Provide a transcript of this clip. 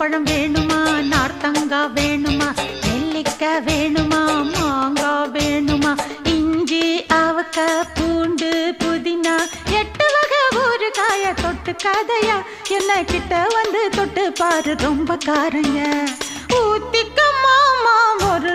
பழம் வேணுமா, நார்த்தங்காய் வேணுமா, நெல்லிக்காய் வேணுமா, மாங்காய் வேணுமா, இஞ்சி அவக்காய் பூண்டு புதினா 8 வகை ஒரு காய தொட்டு கதையா என்ன கிட்ட வந்து தொட்டு பாரு ரொம்ப காரங்க ஊத்திக்க மாமா ஒரு